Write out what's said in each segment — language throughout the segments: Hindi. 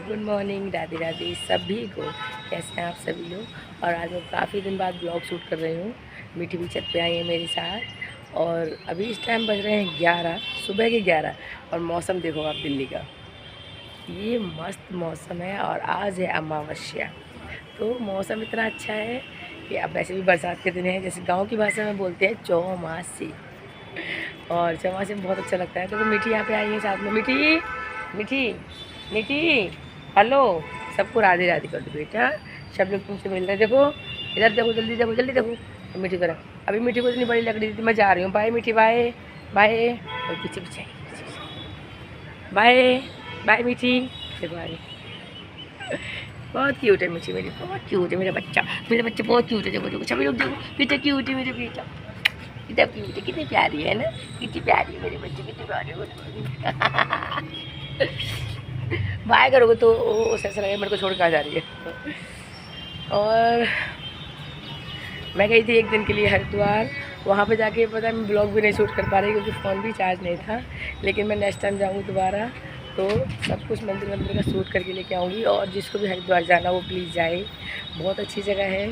गुड मॉर्निंग, राधे राधे सभी को। कैसे हैं आप सभी लोग। और आज मैं काफ़ी दिन बाद ब्लॉग शूट कर रही हूँ। मीठी भी छत पे आई है मेरे साथ। और अभी इस टाइम बज रहे हैं 11, सुबह के 11। और मौसम देखो आप दिल्ली का, ये मस्त मौसम है। और आज है अमावस्या, तो मौसम इतना अच्छा है कि अब वैसे भी बरसात के दिन है, जैसे गाँव की भाषा में बोलते हैं चौमासी। और चौमासी में बहुत अच्छा लगता है। तो मीठी यहाँ पे आई है साथ में। मीठी मीठी मीठी, हेलो। सबको राधे राधे कर दो बेटा, सब लोग तुमसे मिल रहे हैं। देखो इधर देखो, जल्दी देखो जल्दी देखो। तो मीठी करा, अभी मीठी को इतनी बड़ी लकड़ी दी थी, मैं जा रही हूँ। बाय मीठी, बाय बाय। और पीछे पीछे बाय बाय मीठी। देखो आ रही, बहुत क्यूट है मीठी मेरी, बहुत क्यूट है मेरा बच्चा बहुत क्यूट है। देखो देखो सभी लोग देखो, कितना क्यूट है मेरे बेटा, कितना क्यूट है, कितनी प्यारी है ना, कितनी प्यारी है मेरे बच्चे, कितनी प्यारी है। बाय करोगे तो उसे ऐसा लगेगा मेरे को छोड़ के आ जा रही है। और मैं गई थी एक दिन के लिए हरिद्वार। वहाँ पे जाके पता है मैं ब्लॉग भी नहीं शूट कर पा रही क्योंकि फ़ोन भी चार्ज नहीं था। लेकिन मैं नेक्स्ट टाइम जाऊँगी दोबारा तो सब कुछ मंदिर मंदिर का शूट करके लेके आऊँगी। और जिसको भी हरिद्वार जाना वो प्लीज़ जाए, बहुत अच्छी जगह है,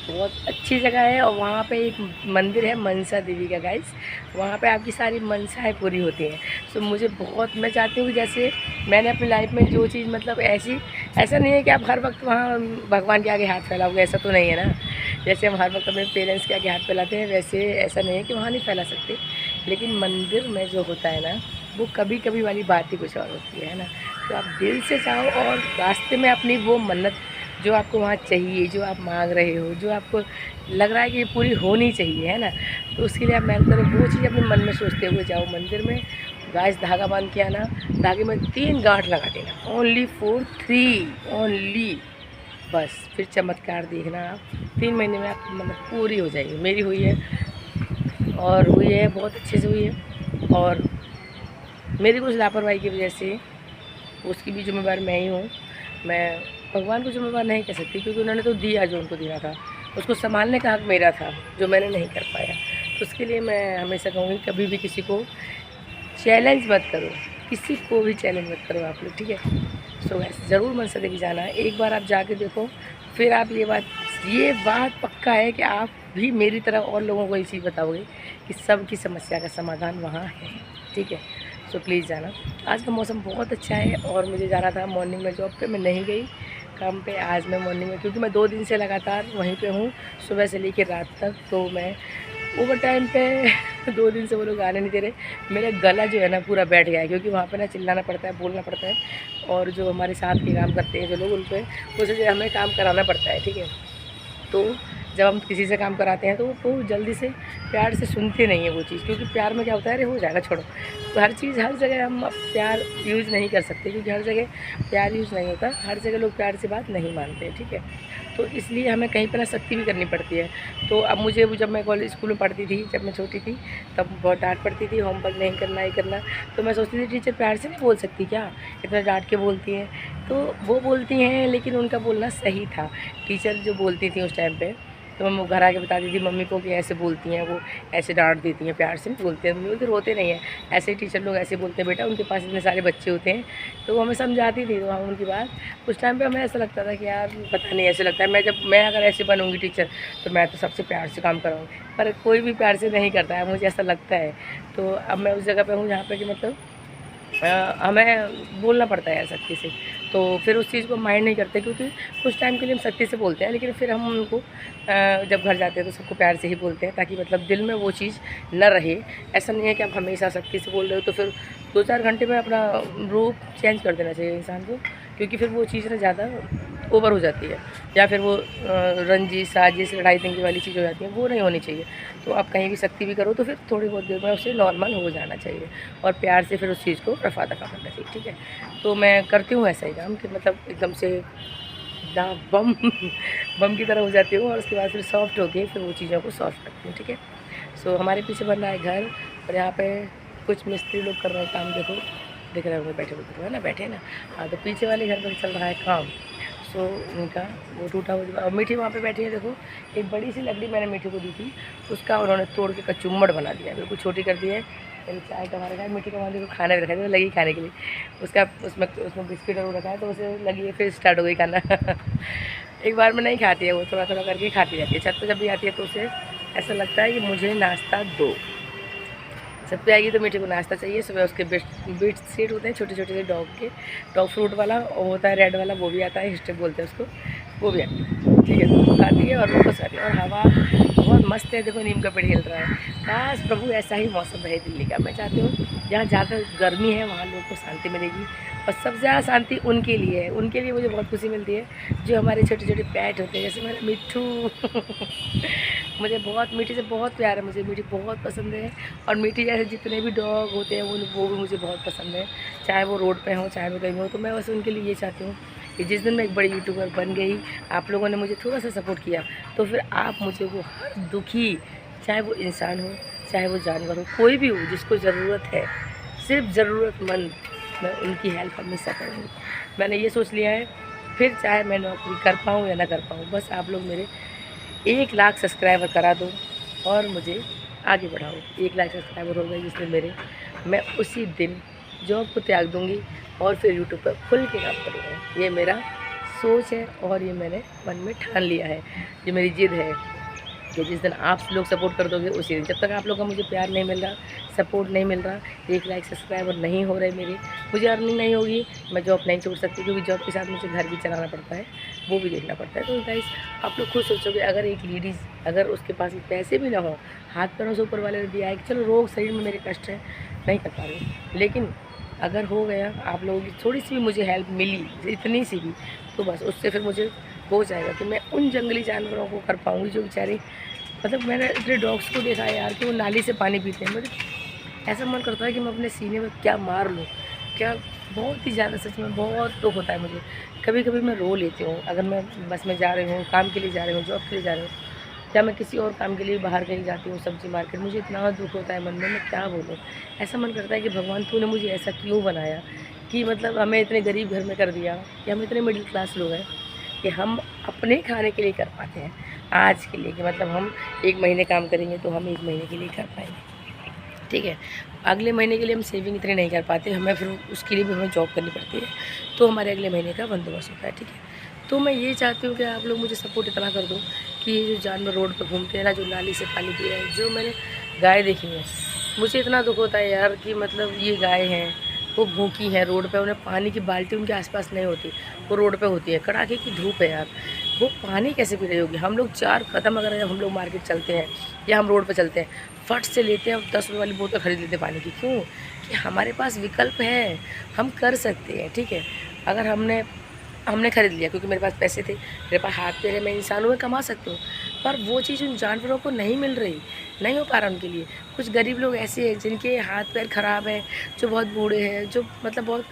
बहुत अच्छी जगह है। और वहाँ पे एक मंदिर है मनसा देवी का गाइस, वहाँ पे आपकी सारी मनसाएँ पूरी होती हैं। तो मुझे बहुत, मैं चाहती हूँ कि जैसे मैंने अपनी लाइफ में जो चीज़ मतलब ऐसा नहीं है कि आप हर वक्त वहाँ भगवान के आगे हाथ फैलाओगे, ऐसा तो नहीं है ना। जैसे हम हर वक्त अपने पेरेंट्स के आगे हाथ फैलाते हैं, वैसे ऐसा नहीं है कि वहाँ नहीं फैला सकते। लेकिन मंदिर में जो होता है ना, वो कभी कभी वाली बात ही कुछ और होती है ना। तो आप दिल से चाहो और रास्ते में अपनी वो मन्नत जो आपको वहाँ चाहिए, जो आप मांग रहे हो, जो आपको लग रहा है कि ये पूरी होनी चाहिए, है ना, तो उसके लिए आप मेहनत करो। वो चीज़ अपने मन में सोचते हुए जाओ मंदिर में। गाइस धागा बांध के आना, धागे में 3 गांठ लगा देना, ओनली फॉर 3 ओनली, बस। फिर चमत्कार देखना आप, 3 महीने में आपकी मन्नत पूरी हो जाएगी। मेरी हुई है और हुई है, बहुत अच्छे से हुई है। और मेरी कुछ लापरवाही की वजह से उसकी भी जिम्मेवार मैं ही हूँ। मैं भगवान को जिम्मेवार नहीं कह सकती क्योंकि उन्होंने तो दिया जो उनको देना था, उसको संभालने का हक मेरा था जो मैंने नहीं कर पाया। तो उसके लिए मैं हमेशा कहूँगी कभी भी किसी को चैलेंज मत करो, किसी को भी चैलेंज मत करो आप लोग, ठीक है। सो वैसे ज़रूर मनसा देवी जाना है, एक बार आप जाके देखो, फिर आप ये बात पक्का है कि आप भी मेरी तरह और लोगों को ये चीज़ बताओगे कि सबकी समस्या का समाधान वहाँ है, ठीक है। सो प्लीज़ जाना। आज का मौसम बहुत अच्छा है और मुझे जाना था मॉर्निंग में जॉब पे, मैं नहीं गई काम पे आज मैं मॉर्निंग में, क्योंकि मैं 2 दिन से लगातार वहीं पे हूँ, सुबह से लेकर रात तक। तो मैं ओवर टाइम पे 2 दिन से वो लोग आने नहीं दे रहे। मेरा गला जो है ना पूरा बैठ गया है, क्योंकि वहाँ पे ना चिल्लाना पड़ता है, बोलना पड़ता है। और जो हमारे साथ के काम करते हैं जो लोग, उन पर उनसे हमें काम कराना पड़ता है, ठीक है। तो जब हम किसी से काम कराते हैं तो वो जल्दी से प्यार से सुनते नहीं है वो चीज़, क्योंकि प्यार में क्या होता है, अरे हो जाएगा छोड़ो। तो हर चीज़ हर जगह हम प्यार यूज़ नहीं कर सकते, क्योंकि हर जगह प्यार यूज़ नहीं होता, हर जगह लोग प्यार से बात नहीं मानते हैं, ठीक है। तो इसलिए हमें कहीं पर ना सख्ती भी करनी पड़ती है। तो अब मुझे, जब मैं कॉलेज स्कूल में पढ़ती थी, जब मैं छोटी थी, तब बहुत डांट पड़ती थी, होमवर्क नहीं करना ही करना। तो मैं सोचती थी टीचर प्यार से नहीं बोल सकती क्या, इतना डांट के बोलती हैं। तो वो बोलती हैं लेकिन उनका बोलना सही था। टीचर जो बोलती थी उस टाइम पे, तो मैं घर आके बताती थी मम्मी को कि ऐसे बोलती हैं, वो ऐसे डांट देती हैं, प्यार से नहीं बोलते हैं। मम्मी बोलती रोते नहीं हैं, ऐसे ही टीचर लोग ऐसे बोलते हैं बेटा, उनके पास इतने सारे बच्चे होते हैं। तो वो हमें समझाती थी, तो हम उनकी बात, उस टाइम पे हमें ऐसा लगता था कि यार पता नहीं, ऐसे लगता है मैं अगर ऐसे बनूँगी टीचर तो मैं तो सबसे प्यार से काम कराऊँगी। पर कोई भी प्यार से नहीं करता है, मुझे ऐसा लगता है। तो अब मैं उस जगह पर हूँ जहाँ पर कि मतलब हमें बोलना पड़ता है सख्ती से। तो फिर उस चीज़ को माइंड नहीं करते, क्योंकि कुछ टाइम के लिए हम सख्ती से बोलते हैं, लेकिन फिर हम उनको जब घर जाते हैं तो सबको प्यार से ही बोलते हैं, ताकि मतलब दिल में वो चीज़ न रहे। ऐसा नहीं है कि आप हमेशा सख्ती से बोल रहे हो, तो फिर 2-4 घंटे में अपना रूप चेंज कर देना चाहिए इंसान को, क्योंकि फिर वो चीज़ ना ज़्यादा ओवर हो जाती है, या फिर वो रंजिश साजिश लड़ाई दंगे वाली चीज़ हो जाती है, वो नहीं होनी चाहिए। तो आप कहीं भी सख्ती भी करो तो फिर थोड़ी बहुत देर में उसे नॉर्मल हो जाना चाहिए, और प्यार से फिर उस चीज़ को रफ़ा दफ़ा करना चाहिए, ठीक है। तो मैं करती हूँ ऐसा ही काम कि मतलब एकदम से एकदम बम बम की तरह हो जाती हूँ, और उसके बाद फिर सॉफ्ट होके फिर वो चीज़ों को सॉल्व करती हूँ, ठीक है। सो हमारे पीछे बन रहा है घर, और यहाँ पे कुछ मिस्त्री लोग कर रहे हैं काम, देखो दिख रहे होंगे, बैठे हुए है ना, बैठे ना। हाँ, तो पीछे वाले घर पर चल रहा है काम। सो उनका वो टूटा हुआ, और मीठी वहाँ पे बैठी है, देखो एक बड़ी सी लकड़ी मैंने मीठी को दी थी, उसका उन्होंने तोड़ के कचुम्मड़ बना दिया, बिल्कुल छोटी कर दी है। फिर चाय का हमारे खाए, मीठी का हमारे को खाना भी रखा है, तो लगी खाने के लिए उसका, उसमें उसमें बिस्किट और रखा है, तो उसे लगी है, फिर स्टार्ट हो गई खाना। एक बार में नहीं खाती है वो, थोड़ा थोड़ा करके खाती रहती है। छत पर जब भी आती है तो उसे ऐसा लगता है कि मुझे नाश्ता दो। छत पे आएगी तो मीठी को नाश्ता चाहिए। सुबह उसके बीट सीट होते हैं छोटे छोटे से डॉग के, डॉग फ्रूट वाला और होता है रेड वाला, वो भी आता है, स्टेप बोलते हैं उसको, वो भी आता है। ठीक है, तो खाती है और वो खुश आती है। और हवा बहुत मस्त है, देखो नीम का पेड़ हिल रहा है। काश प्रभु ऐसा ही मौसम रहे दिल्ली का। मैं चाहती हूँ जहाँ ज़्यादा गर्मी है वहाँ लोगों को शांति मिलेगी, और सबसे ज़्यादा शांति उनके लिए है। उनके लिए मुझे बहुत खुशी मिलती है जो हमारे छोटे छोटे पेट होते हैं, जैसे मेरा मिट्ठू। मुझे बहुत मीठी से बहुत प्यार है, मुझे मीठी बहुत पसंद है। और मीठी जैसे जितने भी डॉग होते हैं वो भी मुझे बहुत पसंद है, चाहे वो रोड पे हो चाहे वो कहीं हो। तो मैं बस उनके लिए ये चाहती हूँ कि जिस दिन मैं एक बड़ी यूट्यूबर बन गई, आप लोगों ने मुझे थोड़ा सा सपोर्ट किया, तो फिर आप मुझे वो हर दुखी, चाहे वो इंसान हो चाहे वो जानवर हो, कोई भी हो जिसको ज़रूरत है, सिर्फ ज़रूरतमंद, मैं उनकी हेल्प हमेशा करूँगी। मैंने ये सोच लिया है, फिर चाहे मैं नौकरी कर पाऊँ या ना कर पाऊँ, बस आप लोग मेरे 1 लाख सब्सक्राइबर करा दो और मुझे आगे बढ़ाओ। 1 लाख सब्सक्राइबर हो गए जिस दिन मेरे, मैं उसी दिन जॉब को त्याग दूँगी और फिर यूट्यूब पर खुल के काम करूँगी। ये मेरा सोच है और ये मैंने मन में ठान लिया है, ये मेरी ज़िद है कि जिस दिन आप लोग सपोर्ट कर दोगे उसी दिन। जब तक आप लोग का मुझे प्यार नहीं मिल रहा, सपोर्ट नहीं मिल रहा, 1 लाख सब्सक्राइबर नहीं हो रहे मेरे, मुझे अर्निंग नहीं होगी, मैं जॉब नहीं छोड़ सकती, क्योंकि जॉब के साथ मुझे घर भी चलाना पड़ता है, वो भी देखना पड़ता है। तो गाइस आप लोग खुद सोचोगे, अगर एक लेडीज़, अगर उसके पास पैसे भी ना हो, हाथ पैरों से ऊपर वाले ने दिया है कि चलो रोग शरीर में मेरे कष्ट है, नहीं कर पा रही, लेकिन अगर हो गया, आप लोगों की थोड़ी सी भी मुझे हेल्प मिली, इतनी सी भी, तो बस उससे फिर मुझे हो जाएगा कि मैं उन जंगली जानवरों को कर पाऊँगी जो बेचारे, मतलब मैंने इतने डॉग्स को देखा है यार कि वो नाली से पानी पीते हैं। मुझे ऐसा मन करता है कि मैं अपने सीने में क्या मार लूँ, क्या, बहुत ही ज़्यादा, सच में बहुत दुख होता है मुझे। कभी कभी मैं रो लेती हूँ, अगर मैं बस में जा रही हूँ, काम के लिए जा रही हूँ, जॉब के लिए जा रही हूँ, या मैं किसी और काम के लिए बाहर कहीं जाती हूँ, सब्ज़ी मार्केट, मुझे इतना दुख होता है मन में, मैं क्या बोलूँ। ऐसा मन करता है कि भगवान तूने मुझे ऐसा क्यों बनाया कि मतलब हमें इतने गरीब घर में कर दिया, कि हम इतने मिडिल क्लास लोग हैं कि हम अपने खाने के लिए कर पाते हैं आज के लिए, कि मतलब हम 1 महीने काम करेंगे तो हम 1 महीने के लिए कर पाएंगे, ठीक है। अगले महीने के लिए हम सेविंग इतनी नहीं कर पाते, हमें फिर उसके लिए भी हमें जॉब करनी पड़ती है, तो हमारे अगले महीने का बंदोबस्त होता है, ठीक है। तो मैं ये चाहती हूँ कि आप लोग मुझे सपोर्ट इतना कर दो कि ये जो जानवर रोड पर घूमते हैं ना, जो नाली से पानी पी रहे हैं, जो मैंने गाय देखी है, मुझे इतना दुख होता है यार कि मतलब ये गाय हैं, वो भूखी हैं रोड पे, उन्हें पानी की बाल्टी उनके आसपास नहीं होती, वो रोड पे होती है, कड़ाके की धूप है यार, वो पानी कैसे पी रही होगी। हम लोग 4 कदम अगर हम लोग मार्केट चलते हैं या हम रोड पे चलते हैं, फट से लेते हैं 10 रुपये वाली बोतल खरीद लेते हैं पानी की। क्यों? कि हमारे पास विकल्प है, हम कर सकते हैं, ठीक है। अगर हमने खरीद लिया क्योंकि मेरे पास पैसे थे, मेरे पास हाथ पैर है, मैं इंसानों में कमा सकती हूँ, पर वो चीज़ उन जानवरों को नहीं मिल रही, नहीं हो पा रहा उनके लिए। कुछ गरीब लोग ऐसे हैं जिनके हाथ पैर ख़राब हैं, जो बहुत बूढ़े हैं, जो मतलब बहुत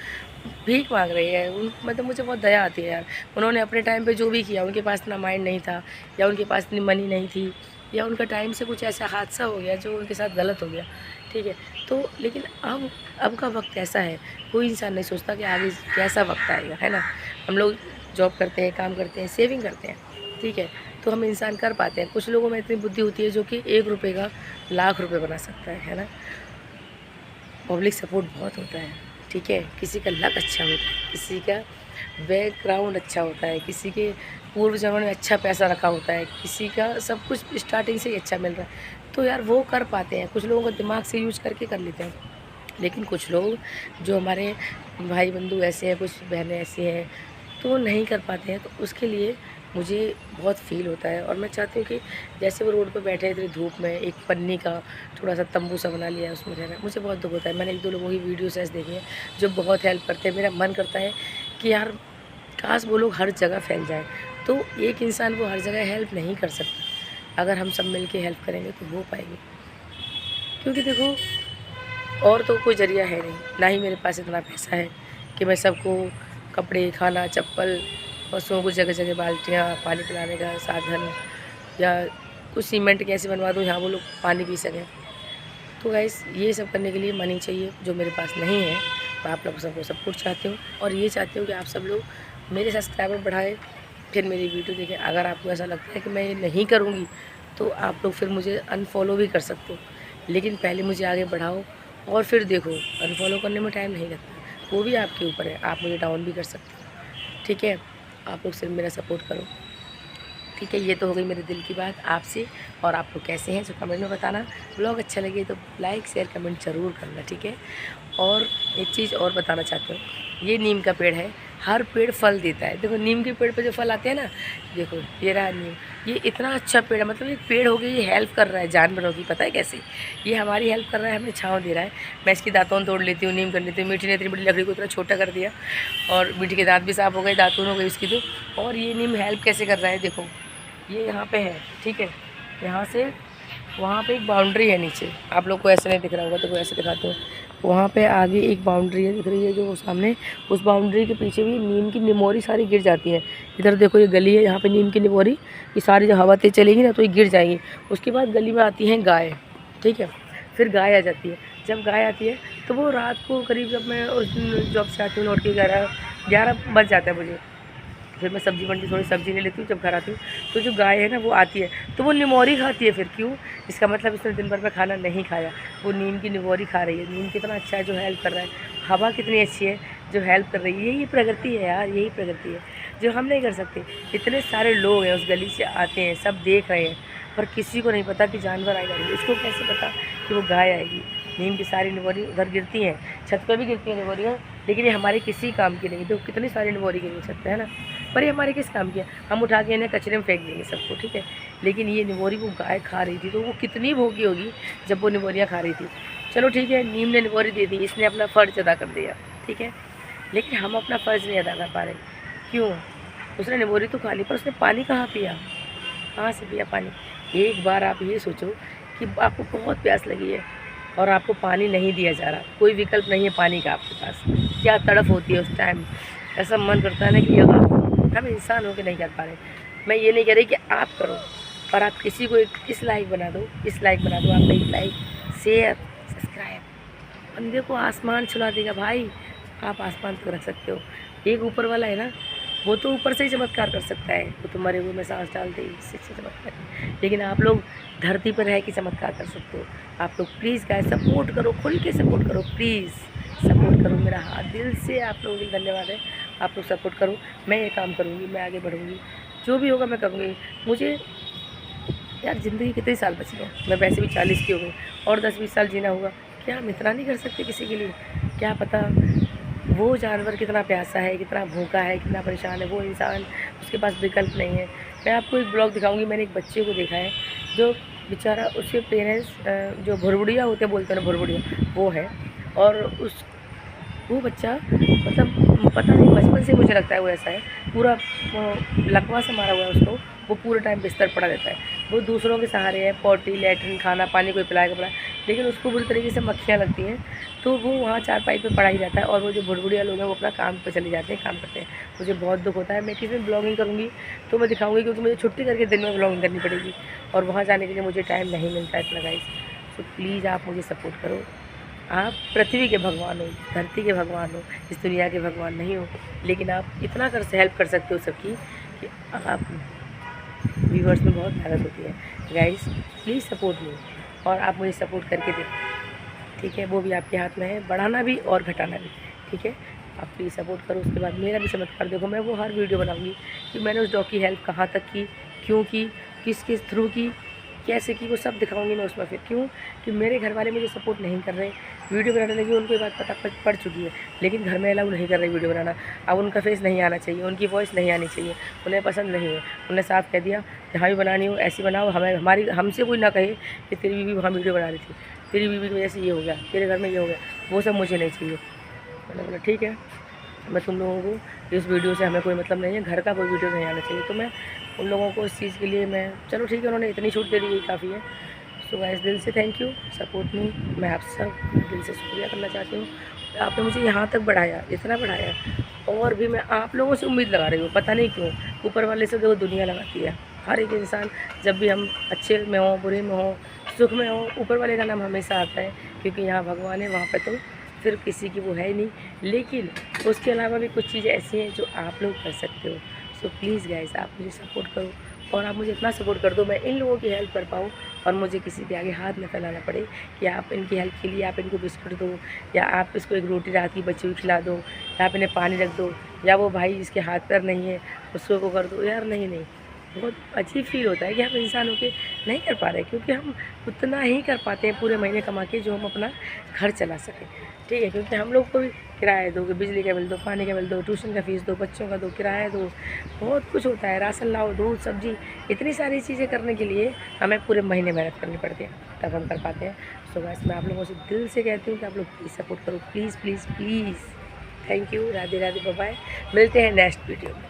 भीख मांग रहे हैं, उन मतलब मुझे बहुत दया आती है यार। उन्होंने अपने टाइम पे जो भी किया, उनके पास इतना माइंड नहीं था, या उनके पास इतनी मनी नहीं थी, या उनका टाइम से कुछ ऐसा हादसा हो गया जो उनके साथ गलत हो गया, ठीक है। तो लेकिन अब का वक्त ऐसा है, कोई इंसान नहीं सोचता कि आगे कैसा वक्त आएगा, है ना। हम लोग जॉब करते हैं, काम करते हैं, सेविंग करते हैं, ठीक है, तो हम इंसान कर पाते हैं। कुछ लोगों में इतनी बुद्धि होती है जो कि 1 रुपये का लाख रुपये बना सकता है ना। पब्लिक सपोर्ट बहुत होता है, ठीक है। किसी का लक अच्छा होता है, किसी का बैकग्राउंड अच्छा होता है, किसी के पूर्व जन्मों में अच्छा पैसा रखा होता है, किसी का सब कुछ स्टार्टिंग से ही अच्छा मिल रहा है, तो यार वो कर पाते हैं। कुछ लोगों को दिमाग से यूज करके कर लेते हैं, लेकिन कुछ लोग जो हमारे भाई बंधु ऐसे हैं, कुछ बहनें ऐसी हैं, तो वो नहीं कर पाते हैं। तो उसके लिए मुझे बहुत फ़ील होता है, और मैं चाहती हूँ कि जैसे वो रोड पर बैठे हैं इतनी धूप में, एक पन्नी का थोड़ा सा तंबू सा बना लिया है, उसमें रहना, मुझे बहुत दुख होता है। मैंने 1-2 लोगों की वीडियोस ऐसे देखी है जो बहुत हेल्प करते हैं। मेरा मन करता है कि यार काश वो लोग हर जगह फैल जाएँ। तो एक इंसान को हर जगह हेल्प नहीं कर सकता, अगर हम सब मिल के हेल्प करेंगे तो हो पाएगी। क्योंकि देखो, और तो कोई ज़रिया है नहीं, ना ही मेरे पास इतना पैसा है कि मैं सबको कपड़े, खाना, चप्पल, पशुओं को जगह जगह बाल्टियाँ, पानी पिलाने का साधन, या कुछ सीमेंट कैसे बनवा दूँ यहाँ वो लोग पानी पी सकें। तो गाइस ये सब करने के लिए मनी चाहिए, जो मेरे पास नहीं है। मैं आप लोग सबको सपोर्ट चाहती हूँ, और ये चाहती हूँ कि आप सब लोग मेरे सब्सक्राइबर बढ़ाएँ, फिर मेरी वीडियो देखें। अगर आपको ऐसा लगता है कि मैं ये नहीं करूँगी, तो आप लोग फिर मुझे अनफॉलो भी कर सकते हो, लेकिन पहले मुझे आगे बढ़ाओ और फिर देखो अनफॉलो करने में टाइम नहीं लगता, वो भी आपके ऊपर है, आप मुझे डाउन भी कर सकते हो। ठीक है, आप लोग सिर्फ मेरा सपोर्ट करो। ठीक है, ये तो हो गई मेरे दिल की बात आपसे। और आप लोग कैसे हैं जो कमेंट में बताना। ब्लॉग अच्छा लगे तो लाइक शेयर कमेंट ज़रूर करना। ठीक है, और एक चीज़ और बताना चाहती हूँ, ये नीम का पेड़ है, हर पेड़ फल देता है। देखो नीम के पेड़ पे जो फल आते हैं ना, देखो ये रहा नीम, ये इतना अच्छा पेड़ है, मतलब एक पेड़ हो गया, ये हेल्प कर रहा है जानवरों की। पता है कैसे? ये हमारी हेल्प कर रहा है, हमें छाँव दे रहा है। मैं इसकी दातून तोड़ लेती हूँ, नीम कर लेती हूँ। मीठी ने इतनी बड़ी लकड़ी को इतना छोटा कर दिया, और मीठी के दांत भी साफ हो गए, दातून हो गई उसकी तो। और ये नीम हेल्प कैसे कर रहा है, देखो ये यहाँ पे है। ठीक है, यहाँ से वहाँ पे एक बाउंड्री है नीचे, आप लोग को ऐसे नहीं दिख रहा होगा तो वो ऐसे दिखाते हो। वहाँ पे आगे एक बाउंड्री है, दिख रही है जो सामने, उस बाउंड्री के पीछे भी नीम की निमोरी सारी गिर जाती है। इधर देखो ये गली है, यहाँ पे नीम की निमोरी, ये सारी जो हवा तेज चलेगी ना तो ये गिर जाएगी। उसके बाद गली में आती हैं गाय। ठीक है, फिर गाय आ जाती है। जब गाय आती है तो वो रात को करीब, जब मैं उस दिन जॉब से आती हूँ लौट के 11 बज जाता है मुझे, फिर मैं सब्ज़ी मंडी थोड़ी सब्ज़ी ले लेती हूँ। जब घर आती हूँ तो जो गाय है ना वो आती है तो वो निमोरी खाती है। फिर क्यों? इसका मतलब इसने दिन भर में खाना नहीं खाया, वो नीम की निमोरी खा रही है। नीम कितना अच्छा है जो हेल्प कर रहा है, हवा कितनी अच्छी है जो हेल्प कर रही है। यही प्रकृति है यार, यही प्रकृति है जो हम नहीं कर सकते। इतने सारे लोग हैं उस गली से आते हैं, सब देख रहे हैं, पर किसी को नहीं पता कि जानवर आएगा। उसको कैसे पता कि वो गाय आएगी? नीम की सारी निमोरी उधर गिरती हैं, छत पर भी गिरती हैं निमोरियाँ, लेकिन ये हमारे किसी काम की नहीं। तो कितनी सारी निमोरी गिर सकते हैं ना, पर ये हमारे किस काम की है? हम उठा के इन्हें कचरे में फेंक देंगे सबको। ठीक है, लेकिन ये निमोरी वो गाय खा रही थी, तो वो कितनी भूखी होगी जब वो निमोरियाँ खा रही थी। चलो ठीक है, नीम ने निमोरी दे दी, इसने अपना फ़र्ज़ अदा कर दिया। ठीक है, लेकिन हम अपना फ़र्ज़ नहीं अदा कर पा रहे। क्यों? उसने निमोरी तो खा ली, पर उसने पानी कहाँ पिया? कहाँ से पिया पानी? एक बार आप ये सोचो कि आपको बहुत प्यास लगी है और आपको पानी नहीं दिया जा रहा, कोई विकल्प नहीं है पानी का आपके पास, क्या तड़प होती है उस टाइम। ऐसा मन करता है ना कि हम इंसान होकर नहीं कर पा रहे। मैं ये नहीं कह रही कि आप करो, पर आप किसी को इस लायक बना दो, इस लायक बना दो। आप एक लाइक शेयर सब्सक्राइब, बंदे को आसमान छुला देगा भाई। आप आसमान तक रख सकते हो। एक ऊपर वाला है ना, वो तो ऊपर से ही चमत्कार कर सकता है, वो तो मरे हुए में सांस डालते ही इससे चमत्कार। लेकिन आप लोग धरती पर रह के चमत्कार कर सकते हो। आप लोग प्लीज़ गाइस सपोर्ट करो, खुल के सपोर्ट करो, प्लीज़ सपोर्ट करो। मेरा हाथ दिल से आप लोगों के लिए धन्यवाद है। आप लोग सपोर्ट करो, मैं ये काम करूँगी, मैं आगे बढ़ूँगी, जो भी होगा मैं करूँगी। मुझे यार ज़िंदगी कितने साल बच गए, मैं वैसे भी 40 की हो गई, और 10-20 साल जीना होगा। क्या हम इतना नहीं कर सकते किसी के लिए? क्या पता वो जानवर कितना प्यासा है, कितना भूखा है, कितना परेशान है, वो इंसान उसके पास विकल्प नहीं है। मैं आपको एक ब्लॉग दिखाऊंगी, मैंने एक बच्चे को देखा है जो बेचारा, उसके पेरेंट्स जो भुरभुड़िया होते हैं, बोलते हैं ना भुरभुड़िया, वो है। और वो बच्चा मतलब पता नहीं बचपन से मुझे लगता है वो ऐसा है, पूरा लकवा से मारा हुआ है उसको। वो पूरे टाइम बिस्तर पड़ा रहता है, वो दूसरों के सहारे है, पॉटी लैट्रिन खाना पानी कोई पिलाएगा पिलाए, लेकिन उसको बुरी तरीके से मक्खियाँ लगती हैं, तो वो वहाँ चारपाई पे पड़ा ही रहता है। और वो जो भुड़भुड़िया लोग हैं वो अपना काम पे चले जाते हैं, काम करते हैं। मुझे बहुत दुख होता है। मैं किसी दिन ब्लॉगिंग करूँगी तो मैं दिखाऊँगी, क्योंकि मुझे छुट्टी करके दिन में ब्लॉगिंग करनी पड़ेगी और वहाँ जाने के लिए मुझे टाइम नहीं मिलता है इतना गाइस। तो प्लीज़ आप मुझे सपोर्ट करो। आप पृथ्वी के भगवान हो, धरती के भगवान हो, इस दुनिया के भगवान नहीं हो, लेकिन आप इतना कर हेल्प कर सकते हो सबकी कि आप व्यूवर्स में बहुत मेहनत होती है गाइस। प्लीज़ सपोर्ट मी, और आप मुझे सपोर्ट करके देखो। ठीक है, वो भी आपके हाथ में है, बढ़ाना भी और घटाना भी। ठीक है, आप प्लीज़ सपोर्ट करो। उसके बाद मेरा भी चमत्कार देखो। मैं वो हर वीडियो बनाऊँगी कि मैंने उस डॉग की हेल्प कहाँ तक की, क्यों की, किसके थ्रू की, कैसे की, वो सब दिखाऊंगी मैं उसमें। फिर क्यों कि मेरे घर वाले मुझे सपोर्ट नहीं कर रहे, वीडियो बनाने लगी, उनको ये बात पता पड़ चुकी है, लेकिन घर में अलाउ नहीं कर रहे वीडियो बनाना। अब उनका फेस नहीं आना चाहिए, उनकी वॉइस नहीं आनी चाहिए, उन्हें पसंद नहीं है। उन्हें साफ कह दिया जहाँ भी बनानी हो ऐसी बनाओ, हमसे कोई ना कहे कि तेरी बीवी वहाँ वीडियो बना रही थी, तेरी बीवी की वजह से ये हो गया, तेरे घर में ये हो गया, वो सब मुझे नहीं चाहिए। मैंने बोला ठीक है, मैं तुम लोगों को इस वीडियो से हमें कोई मतलब नहीं है, घर का कोई वीडियो नहीं आना चाहिए। तो मैं उन लोगों को इस चीज़ के लिए मैं चलो ठीक है, उन्होंने इतनी छूट दे दी, यही काफ़ी है। सो गाइस दिल से थैंक यू, सपोर्ट मी। मैं आप सब दिल से शुक्रिया करना चाहती हूँ, आपने मुझे यहाँ तक बढ़ाया, इतना बढ़ाया, और भी मैं आप लोगों से उम्मीद लगा रही हूँ। पता नहीं क्यों, ऊपर वाले से देखो दुनिया लगाती है। हर एक इंसान जब भी हम अच्छे में हों, बुरे में हों, सुख में हों, ऊपर वाले का नाम हमेशा आता है, क्योंकि यहाँ भगवान है, वहाँ पर तो फिर किसी की वो है ही नहीं। लेकिन उसके अलावा भी कुछ चीज़ें ऐसी हैं जो आप लोग कर सकते हो। सो प्लीज़ गाइस आप मुझे सपोर्ट करो, और आप मुझे इतना सपोर्ट कर दो, मैं इन लोगों की हेल्प कर पाऊँ और मुझे किसी के आगे हाथ न फैलाना पड़े कि आप इनकी हेल्प के लिए आप इनको बिस्कुट दो, या आप इसको एक रोटी रात की बची हुई खिला दो, या आप इन्हें पानी रख दो, या वो भाई जिसके हाथ पैर नहीं है उसको वो कर दो। यार नहीं नहीं, बहुत अजीब फील होता है कि हम इंसान होके नहीं कर पा रहे, क्योंकि हम उतना ही कर पाते हैं पूरे महीने कमा के जो हम अपना घर चला सकें। ठीक है, क्योंकि हम लोग को भी किराया दो, बिजली का बिल दो, पानी का बिल दो, ट्यूशन का फ़ीस दो, बच्चों का दो, किराया दो, बहुत कुछ होता है, राशन लाओ, दूध सब्जी, इतनी सारी चीज़ें करने के लिए हमें पूरे महीने मेहनत करनी पड़ती है, तब हम कर पाते हैं। सो गाइस, मैं आप लोगों से दिल से कहती हूँ कि आप लोग प्लीज़ सपोर्ट करो, please please please. Thank you, Radhe Radhe, bye bye, मिलते हैं नेक्स्ट वीडियो में।